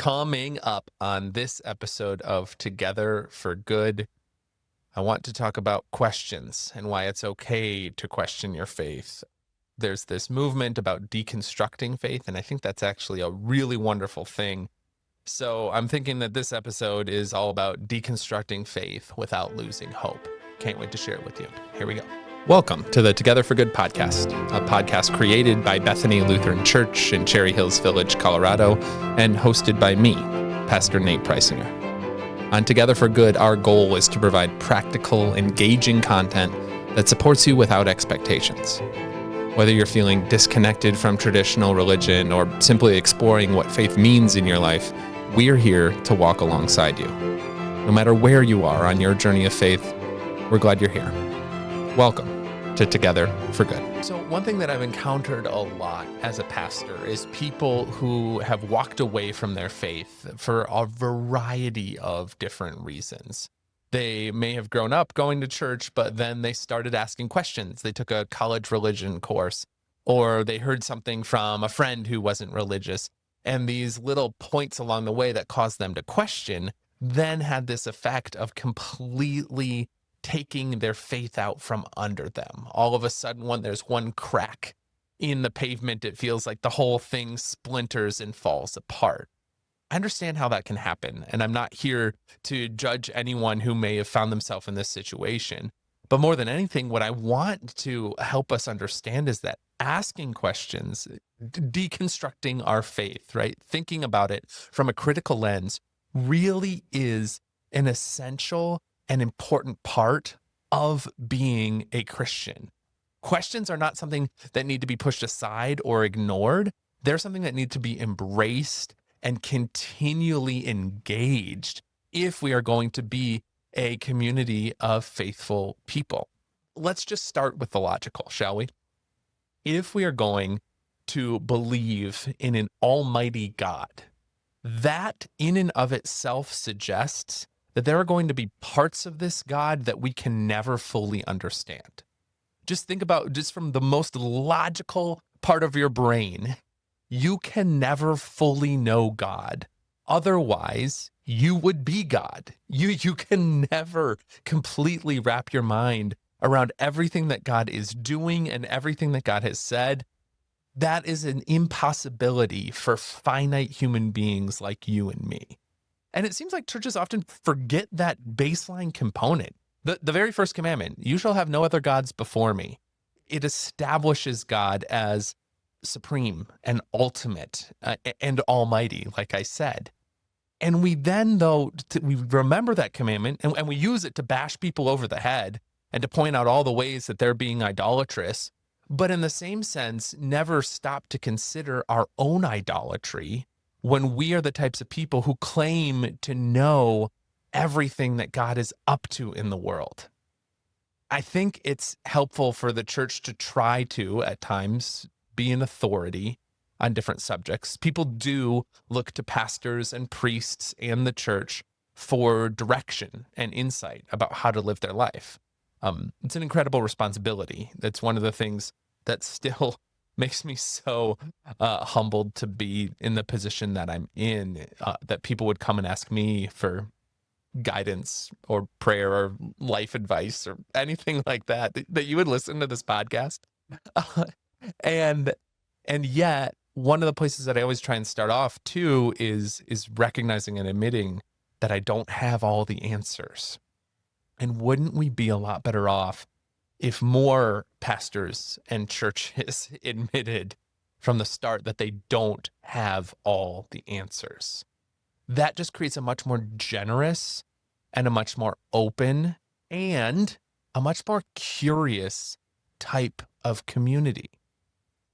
Coming up on this episode of Together for Good, I want to talk about questions and why it's okay to question your faith. There's this movement about deconstructing faith, and I think that's actually a really wonderful thing. So I'm thinking that this episode is all about deconstructing faith without losing hope. Can't wait to share it with you. Here we go. Welcome to the Together for Good podcast, a podcast created by Bethany Lutheran Church in Cherry Hills Village, Colorado, and hosted by me, Pastor Nate Preisinger. On Together for Good, our goal is to provide practical, engaging content that supports you without expectations. Whether you're feeling disconnected from traditional religion or simply exploring what faith means in your life, we're here to walk alongside you. No matter where you are on your journey of faith, we're glad you're here. Welcome to Together for Good. So one thing that I've encountered a lot as a pastor is people who have walked away from their faith for a variety of different reasons. They may have grown up going to church, but then they started asking questions. They took a college religion course, or they heard something from a friend who wasn't religious. And these little points along the way that caused them to question then had this effect of completely taking their faith out from under them. All of a sudden, when there's one crack in the pavement, it feels like the whole thing splinters and falls apart. I understand how that can happen, and I'm not here to judge anyone who may have found themselves in this situation. But more than anything, what I want to help us understand is that asking questions, deconstructing our faith, right? Thinking about it from a critical lens really is an essential an important part of being a Christian. Questions are not something that need to be pushed aside or ignored. They're something that need to be embraced and continually engaged if we are going to be a community of faithful people. Let's just start with the logical, shall we? If we are going to believe in an almighty God, that in and of itself suggests that there are going to be parts of this God that we can never fully understand. Just think about, just from the most logical part of your brain, you can never fully know God. Otherwise, you would be God. You can never completely wrap your mind around everything that God is doing and everything that God has said. That is an impossibility for finite human beings like you and me. And it seems like churches often forget that baseline component. The very first commandment, you shall have no other gods before me. It establishes God as supreme and ultimate and almighty, like I said. And we then, though, we remember that commandment and we use it to bash people over the head and to point out all the ways that they're being idolatrous. But in the same sense, never stop to consider our own idolatry when we are the types of people who claim to know everything that God is up to in the world. I think it's helpful for the church to try to, at times, be an authority on different subjects. People do look to pastors and priests and the church for direction and insight about how to live their life. It's an incredible responsibility. That's one of the things that still makes me so humbled to be in the position that I'm in, that people would come and ask me for guidance or prayer or life advice or anything like that, that you would listen to this podcast. And yet, one of the places that I always try and start off too is recognizing and admitting that I don't have all the answers. And wouldn't we be a lot better off if more pastors and churches admitted from the start that they don't have all the answers? That just creates a much more generous and a much more open and a much more curious type of community.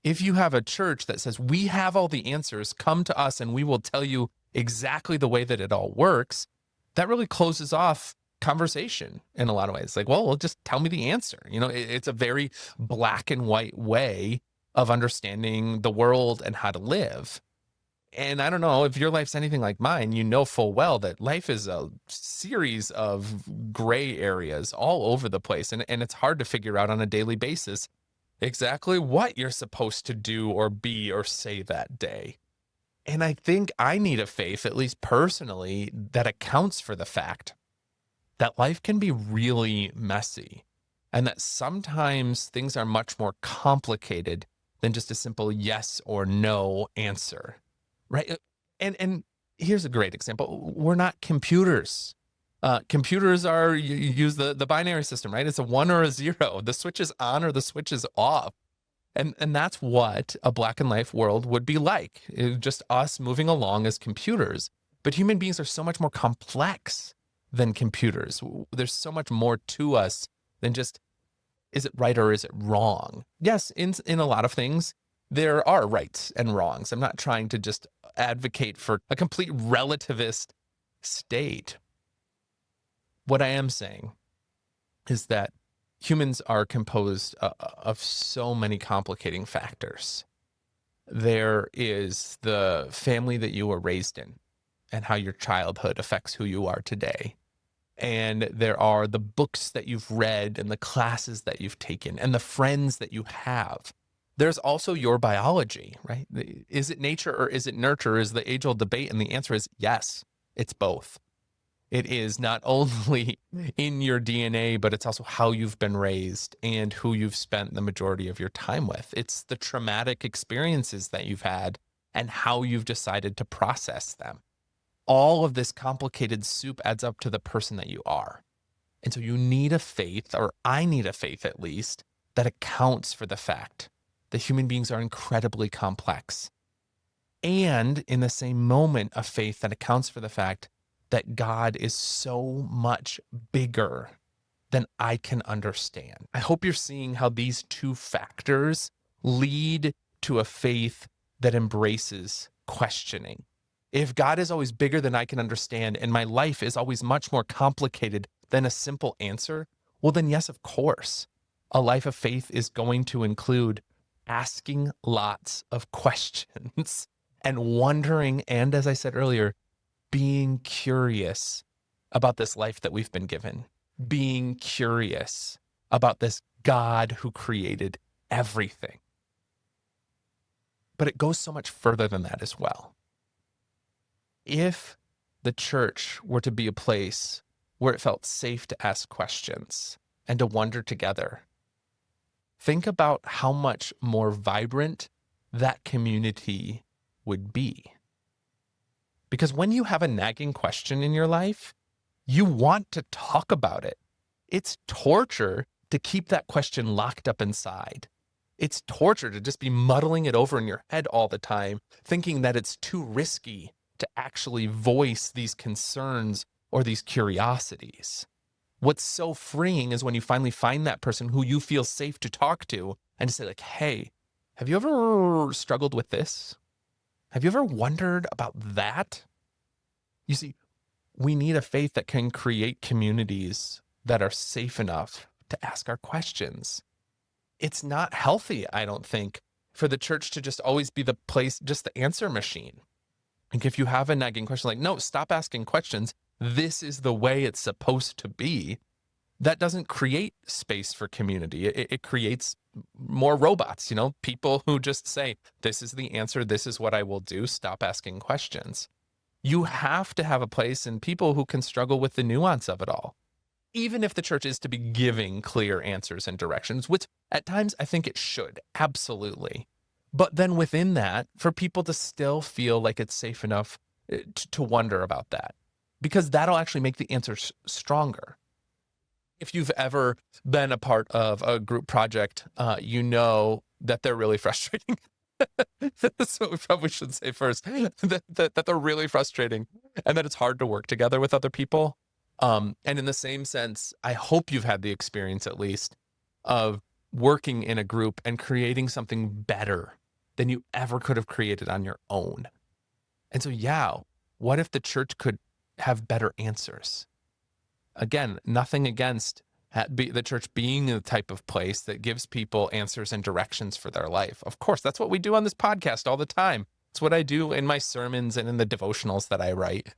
If you have a church that says, we have all the answers, come to us and we will tell you exactly the way that it all works, that really closes off conversation in a lot of ways. Like, well, just tell me the answer. It's a very black and white way of understanding the world and how to live. And I don't know if your life's anything like mine, you know full well that life is a series of gray areas all over the place. And it's hard to figure out on a daily basis exactly what you're supposed to do or be or say that day. And I think I need a faith, at least personally, that accounts for the fact that life can be really messy and that sometimes things are much more complicated than just a simple yes or no answer, right? And here's a great example. We're not computers. Computers are, you use the binary system, right? It's a 1 or a 0. The switch is on or the switch is off. And that's what a black and white world would be like. Just us moving along as computers. But human beings are so much more complex than computers. There's so much more to us than just, is it right or is it wrong? Yes, in a lot of things, there are rights and wrongs. I'm not trying to just advocate for a complete relativist state. What I am saying is that humans are composed of so many complicating factors. There is the family that you were raised in and how your childhood affects who you are today. And there are the books that you've read and the classes that you've taken and the friends that you have. There's also your biology, right? Is it nature or is it nurture is the age-old debate, and the answer is yes, it's both. It is not only in your DNA, but it's also how you've been raised and who you've spent the majority of your time with. It's the traumatic experiences that you've had and how you've decided to process them. All of this complicated soup adds up to the person that you are. And so you need a faith, or I need a faith at least, that accounts for the fact that human beings are incredibly complex. And in the same moment, a faith that accounts for the fact that God is so much bigger than I can understand. I hope you're seeing how these two factors lead to a faith that embraces questioning. If God is always bigger than I can understand, and my life is always much more complicated than a simple answer, well then yes, of course, a life of faith is going to include asking lots of questions and wondering, and as I said earlier, being curious about this life that we've been given, being curious about this God who created everything. But it goes so much further than that as well. If the church were to be a place where it felt safe to ask questions and to wonder together, think about how much more vibrant that community would be. Because when you have a nagging question in your life, you want to talk about it. It's torture to keep that question locked up inside. It's torture to just be muddling it over in your head all the time, thinking that it's too risky to actually voice these concerns or these curiosities. What's so freeing is when you finally find that person who you feel safe to talk to and to say like, hey, have you ever struggled with this? Have you ever wondered about that? You see, we need a faith that can create communities that are safe enough to ask our questions. It's not healthy, I don't think, for the church to just always be the place, just the answer machine. Like if you have a nagging question, like, no, stop asking questions. This is the way it's supposed to be. That doesn't create space for community. It creates more robots, people who just say, this is the answer. This is what I will do. Stop asking questions. You have to have a place in people who can struggle with the nuance of it all. Even if the church is to be giving clear answers and directions, which at times I think it should, absolutely. But then within that, for people to still feel like it's safe enough to wonder about that, because that'll actually make the answers stronger. If you've ever been a part of a group project, you know that they're really frustrating. That's what we probably should say first, that they're really frustrating and that it's hard to work together with other people. And in the same sense, I hope you've had the experience at least of working in a group and creating something better than you ever could have created on your own. And so, yeah, what if the church could have better answers? Again, nothing against the church being the type of place that gives people answers and directions for their life. Of course, that's what we do on this podcast all the time. It's what I do in my sermons and in the devotionals that I write.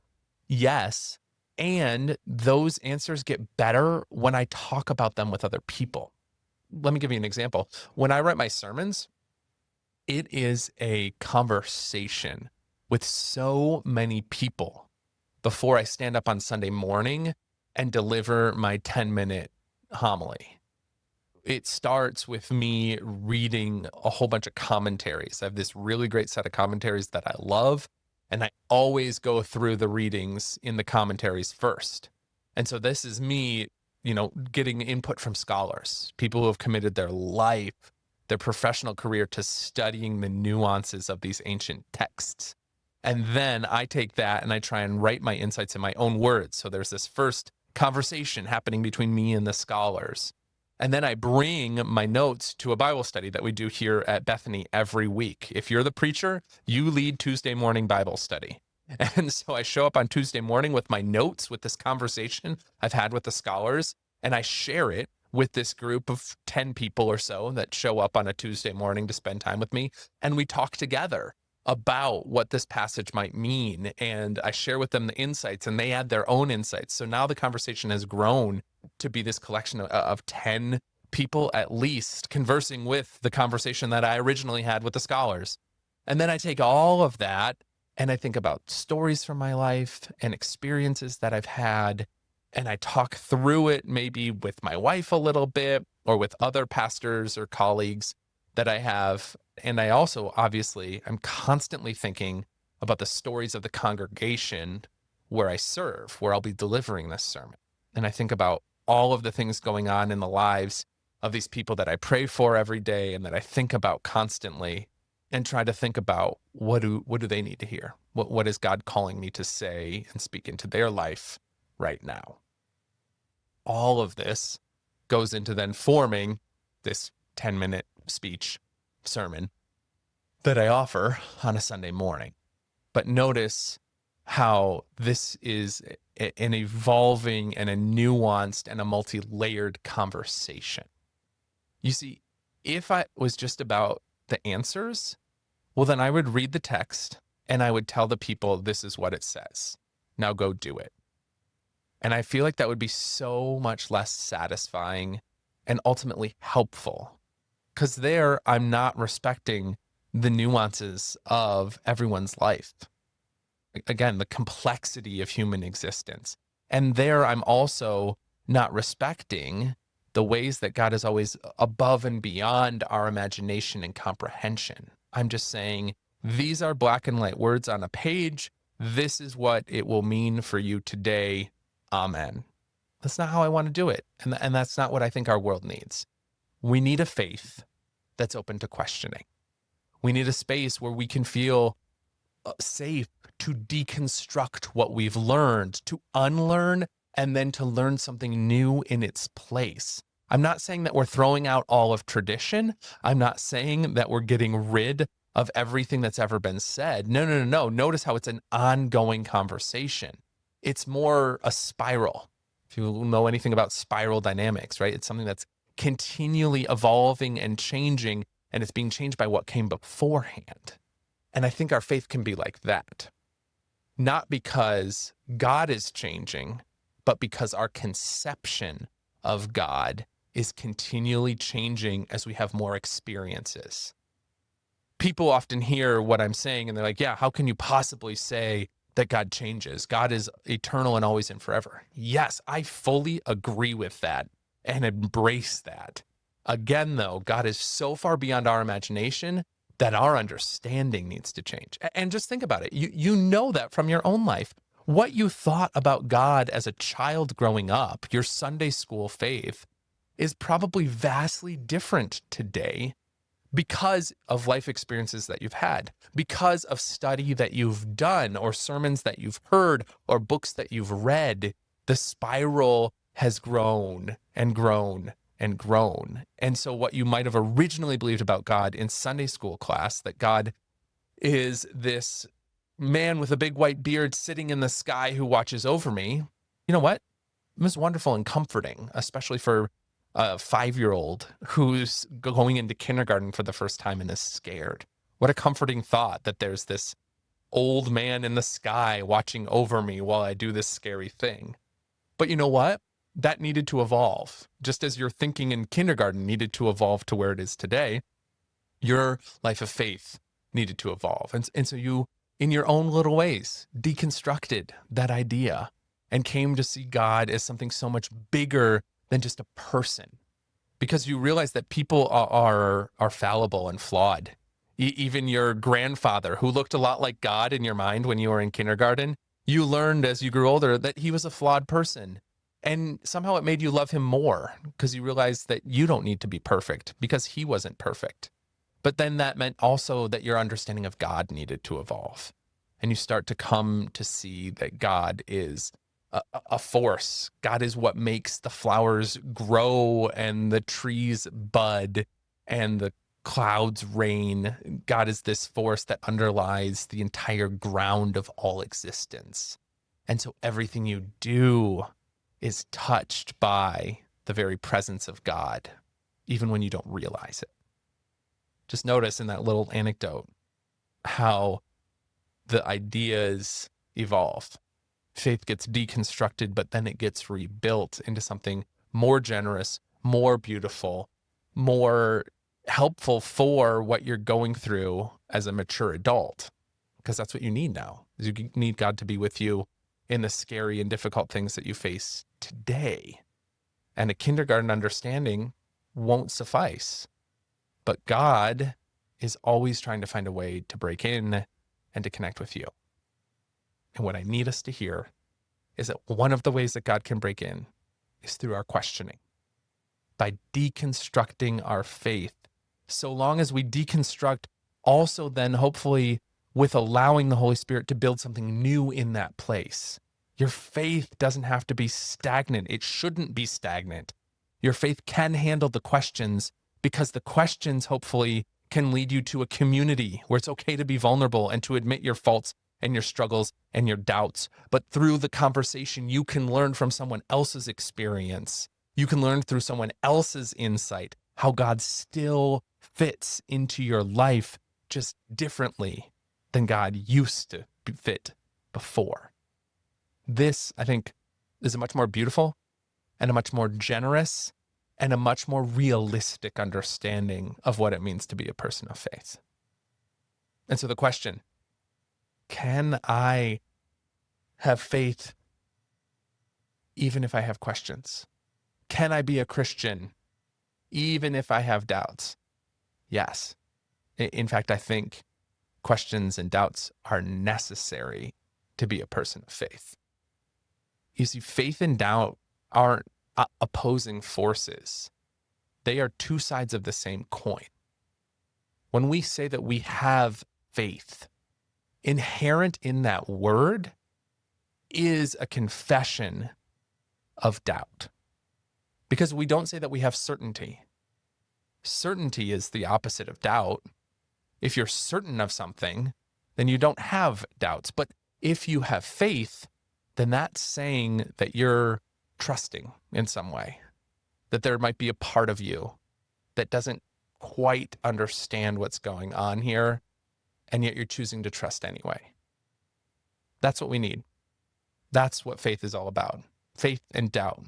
Yes, and those answers get better when I talk about them with other people. Let me give you an example. When I write my sermons, it is a conversation with so many people before I stand up on Sunday morning and deliver my 10-minute homily. It starts with me reading a whole bunch of commentaries. I have this really great set of commentaries that I love, and I always go through the readings in the commentaries first. And so this is me, getting input from scholars, people who have committed their life, their professional career to studying the nuances of these ancient texts. And then I take that and I try and write my insights in my own words. So there's this first conversation happening between me and the scholars. And then I bring my notes to a Bible study that we do here at Bethany every week. If you're the preacher, you lead Tuesday morning Bible study. And so I show up on Tuesday morning with my notes, with this conversation I've had with the scholars, and I share it with this group of 10 people or so that show up on a Tuesday morning to spend time with me. And we talk together about what this passage might mean. And I share with them the insights, and they add their own insights. So now the conversation has grown to be this collection of 10 people at least conversing with the conversation that I originally had with the scholars. And then I take all of that and I think about stories from my life and experiences that I've had, and I talk through it maybe with my wife a little bit or with other pastors or colleagues that I have. And I also, obviously, I'm constantly thinking about the stories of the congregation where I serve, where I'll be delivering this sermon. And I think about all of the things going on in the lives of these people that I pray for every day and that I think about constantly, and try to think about what do they need to hear? What is God calling me to say and speak into their life right now? All of this goes into then forming this 10-minute speech sermon that I offer on a Sunday morning. But notice how this is an evolving and a nuanced and a multi-layered conversation. You see, if I was just about the answers, well, then I would read the text and I would tell the people, this is what it says. Now go do it. And I feel like that would be so much less satisfying and ultimately helpful, because there I'm not respecting the nuances of everyone's life. Again, the complexity of human existence. And there I'm also not respecting the ways that God is always above and beyond our imagination and comprehension. I'm just saying, these are black and white words on a page. This is what it will mean for you today. Amen. That's not how I want to do it. And that's not what I think our world needs. We need a faith that's open to questioning. We need a space where we can feel safe to deconstruct what we've learned, to unlearn, and then to learn something new in its place. I'm not saying that we're throwing out all of tradition. I'm not saying that we're getting rid of everything that's ever been said. No. Notice how it's an ongoing conversation. It's more a spiral. If you know anything about spiral dynamics, right? It's something that's continually evolving and changing, and it's being changed by what came beforehand. And I think our faith can be like that. Not because God is changing, but because our conception of God is continually changing as we have more experiences. People often hear what I'm saying and they're like, yeah, how can you possibly say that God changes? God is eternal and always and forever. Yes, I fully agree with that and embrace that. Again, though, God is so far beyond our imagination that our understanding needs to change. And just think about it. You know that from your own life. What you thought about God as a child growing up, your Sunday school faith, is probably vastly different today because of life experiences that you've had, because of study that you've done, or sermons that you've heard, or books that you've read. The spiral has grown and grown and grown. And so what you might have originally believed about God in Sunday school class, that God is this man with a big white beard sitting in the sky who watches over me, you know what? It was wonderful and comforting, especially for a 5-year-old who's going into kindergarten for the first time and is scared. What a comforting thought that there's this old man in the sky watching over me while I do this scary thing. But you know what? That needed to evolve. Just as your thinking in kindergarten needed to evolve to where it is today, your life of faith needed to evolve. And so you in your own little ways, deconstructed that idea and came to see God as something so much bigger than just a person. Because you realize that people are fallible and flawed. Even your grandfather, who looked a lot like God in your mind when you were in kindergarten, you learned as you grew older that he was a flawed person. And somehow it made you love him more because you realized that you don't need to be perfect because he wasn't perfect. But then that meant also that your understanding of God needed to evolve. And you start to come to see that God is a force. God is what makes the flowers grow and the trees bud and the clouds rain. God is this force that underlies the entire ground of all existence. And so everything you do is touched by the very presence of God, even when you don't realize it. Just notice in that little anecdote how the ideas evolve. Faith gets deconstructed, but then it gets rebuilt into something more generous, more beautiful, more helpful for what you're going through as a mature adult. Because that's what you need now. You need God to be with you in the scary and difficult things that you face today. And a kindergarten understanding won't suffice. But God is always trying to find a way to break in and to connect with you. And what I need us to hear is that one of the ways that God can break in is through our questioning, by deconstructing our faith. So long as we deconstruct, also then hopefully with allowing the Holy Spirit to build something new in that place. Your faith doesn't have to be stagnant. It shouldn't be stagnant. Your faith can handle the questions because the questions hopefully can lead you to a community where it's okay to be vulnerable and to admit your faults and your struggles and your doubts. But through the conversation, you can learn from someone else's experience. You can learn through someone else's insight how God still fits into your life just differently than God used to fit before. This, I think, is a much more beautiful and a much more generous and a much more realistic understanding of what it means to be a person of faith. And so the question, can I have faith even if I have questions? Can I be a Christian even if I have doubts? Yes. In fact, I think questions and doubts are necessary to be a person of faith. You see, faith and doubt aren't opposing forces. They are two sides of the same coin. When we say that we have faith, inherent in that word is a confession of doubt. Because we don't say that we have certainty. Certainty is the opposite of doubt. If you're certain of something, then you don't have doubts. But if you have faith, then that's saying that you're trusting in some way, that there might be a part of you that doesn't quite understand what's going on here, and yet you're choosing to trust anyway. That's what we need. That's what faith is all about. Faith and doubt,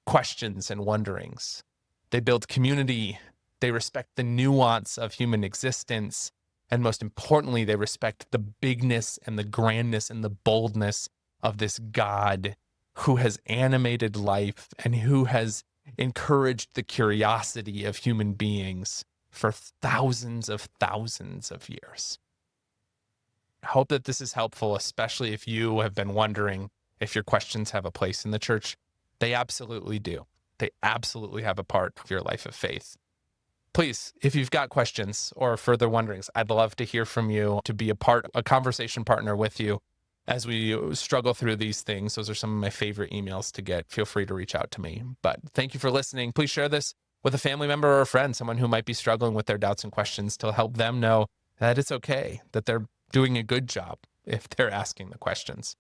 questions and wonderings. They build community. They respect the nuance of human existence. And most importantly, they respect the bigness and the grandness and the boldness of this God who has animated life and who has encouraged the curiosity of human beings for thousands of years. I hope that this is helpful, especially if you have been wondering if your questions have a place in the church. They absolutely do. They absolutely have a part of your life of faith. Please, if you've got questions or further wonderings, I'd love to hear from you, to be a conversation partner with you as we struggle through these things. Those are some of my favorite emails to get. Feel free to reach out to me. But thank you for listening. Please share this with a family member or a friend, someone who might be struggling with their doubts and questions, to help them know that it's okay, that they're doing a good job if they're asking the questions.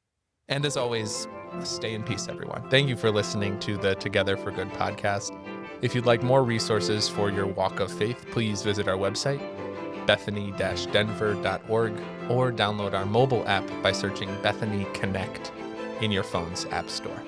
And as always, stay in peace, everyone. Thank you for listening to the Together for Good podcast. If you'd like more resources for your walk of faith, please visit our website, bethany-denver.org, or download our mobile app by searching Bethany Connect in your phone's app store.